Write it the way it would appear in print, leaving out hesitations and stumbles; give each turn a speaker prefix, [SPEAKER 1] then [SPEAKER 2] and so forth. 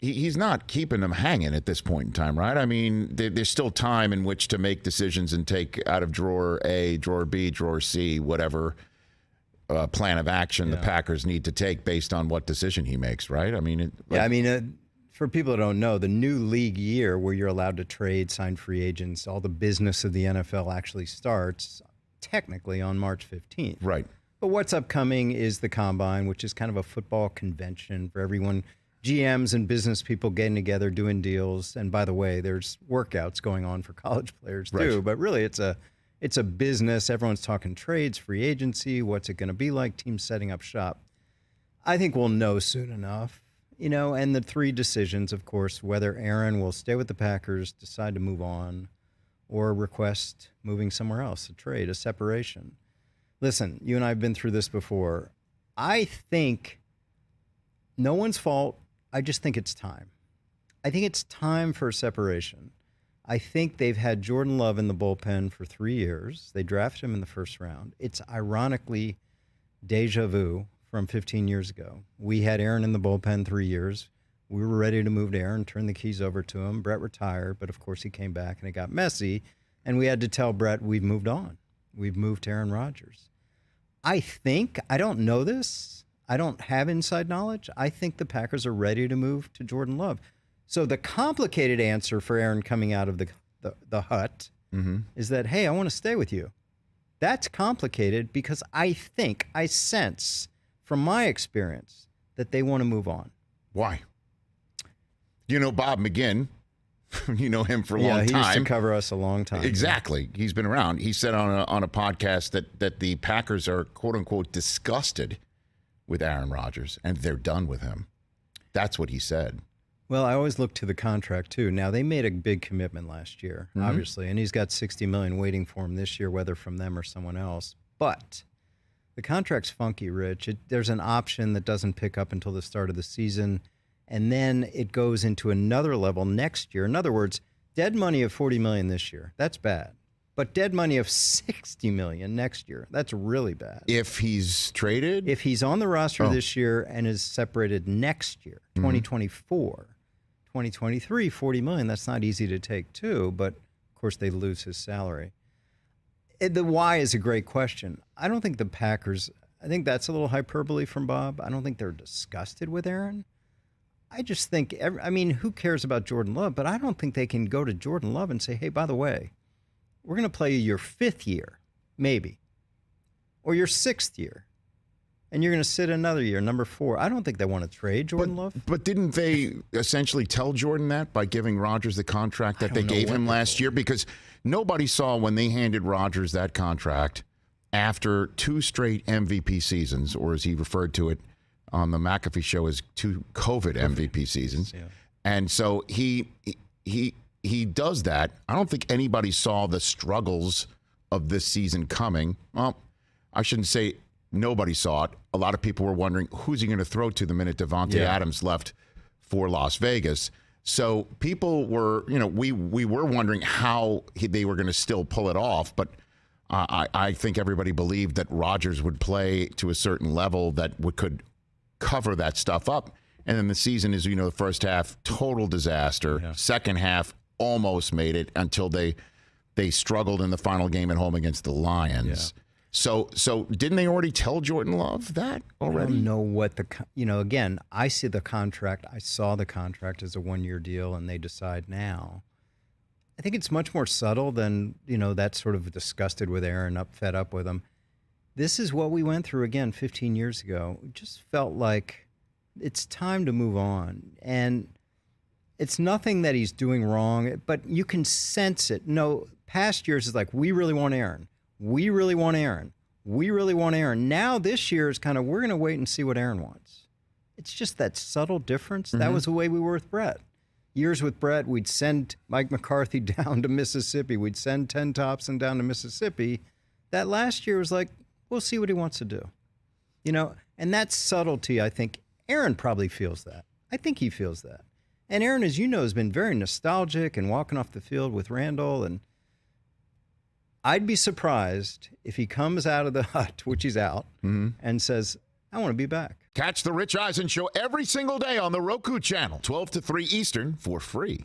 [SPEAKER 1] he's not keeping them hanging at this point in time, right? I mean, there's still time in which to make decisions and take out of drawer A, drawer B, drawer C, whatever plan of action the Packers need to take based on what decision he makes, right? I mean,
[SPEAKER 2] for people that don't know, the new league year where you're allowed to trade, sign free agents, all the business of the NFL actually starts technically on March 15th.
[SPEAKER 1] Right.
[SPEAKER 2] But what's upcoming is the Combine, which is kind of a football convention for everyone, GMs and business people getting together, doing deals. And by the way, there's workouts going on for college players too. Right. But really, it's a business. Everyone's talking trades, free agency. What's it going to be like? Teams setting up shop. I think we'll know soon enough. And the three decisions, of course, whether Aaron will stay with the Packers, decide to move on, or request moving somewhere else, a trade, a separation. Listen, you and I have been through this before. I think no one's fault. I just think it's time. I think it's time for a separation. I think they've had Jordan Love in the bullpen for 3 years. They drafted him in the first round. It's ironically deja vu from 15 years ago. We had Aaron in the bullpen 3 years. We were ready to move to Aaron, turn the keys over to him. Brett retired, but of course he came back and it got messy. And we had to tell Brett, we've moved on. We've moved to Aaron Rodgers. I don't know this. I don't have inside knowledge. I think the Packers are ready to move to Jordan Love. So the complicated answer for Aaron coming out of the hut is that, hey, I want to stay with you. That's complicated because I sense from my experience that they want to move on.
[SPEAKER 1] Why? Bob McGinn, you know him for a long time.
[SPEAKER 2] Yeah, he used to cover us a long time.
[SPEAKER 1] Exactly. He's been around. He said on a podcast that the Packers are, quote unquote, disgusted with Aaron Rodgers and they're done with him. That's what he said.
[SPEAKER 2] Well, I always look to the contract too. Now, they made a big commitment last year, obviously, and he's got $60 million waiting for him this year, whether from them or someone else. But the contract's funky, Rich. There's an option that doesn't pick up until the start of the season, and then it goes into another level next year. In other words, dead money of $40 million this year. That's bad. But dead money of $60 million next year. That's really bad.
[SPEAKER 1] If he's traded?
[SPEAKER 2] If he's on the roster this year and is separated next year, 2024, 2023, $40 million, that's not easy to take too, but of course they lose his salary. The why is a great question. I don't think the Packers, I think that's a little hyperbole from Bob. I don't think they're disgusted with Aaron. I just think, who cares about Jordan Love? But I don't think they can go to Jordan Love and say, hey, by the way, we're going to play you your 5th year, maybe, or your 6th year. And you're going to sit another year, number 4. I don't think they want to trade Jordan Love.
[SPEAKER 1] But didn't they essentially tell Jordan that by giving Rodgers the contract that they gave him last year? Because nobody saw when they handed Rodgers that contract after 2 straight MVP seasons, or as he referred to it on the McAfee show as 2 COVID MVP seasons. Yeah. And so he does that. I don't think anybody saw the struggles of this season coming. Well, I shouldn't say nobody saw it. A lot of people were wondering who's he going to throw to the minute Devontae Adams left for Las Vegas. So people were, we were wondering how they were going to still pull it off. But I think everybody believed that Rodgers would play to a certain level that could cover that stuff up. And then the season is, the first half, total disaster. Yeah. Second half, almost made it until they struggled in the final game at home against the Lions. Yeah. So didn't they already tell Jordan Love that already?
[SPEAKER 2] I don't know what again, I see the contract. I saw the contract as a 1-year deal, and they decide now. I think it's much more subtle than, that sort of disgusted with Aaron, fed up with him. This is what we went through again 15 years ago. It just felt like it's time to move on. And it's nothing that he's doing wrong, but you can sense it. No, past years is like, we really want Aaron. We really want Aaron. We really want Aaron. Now this year is kind of, we're going to wait and see what Aaron wants. It's just that subtle difference. Mm-hmm. That was the way we were with Brett. Years with Brett, we'd send Mike McCarthy down to Mississippi. We'd send 10 Thompson down to Mississippi. That last year was like, we'll see what he wants to do. And that subtlety, I think Aaron probably feels that. I think he feels that. And Aaron, as you know, has been very nostalgic and walking off the field with Randall. And I'd be surprised if he comes out of the hut, which he's out, and says, I want to be back.
[SPEAKER 1] Catch the Rich Eisen Show every single day on the Roku channel, 12 to 3 Eastern, for free.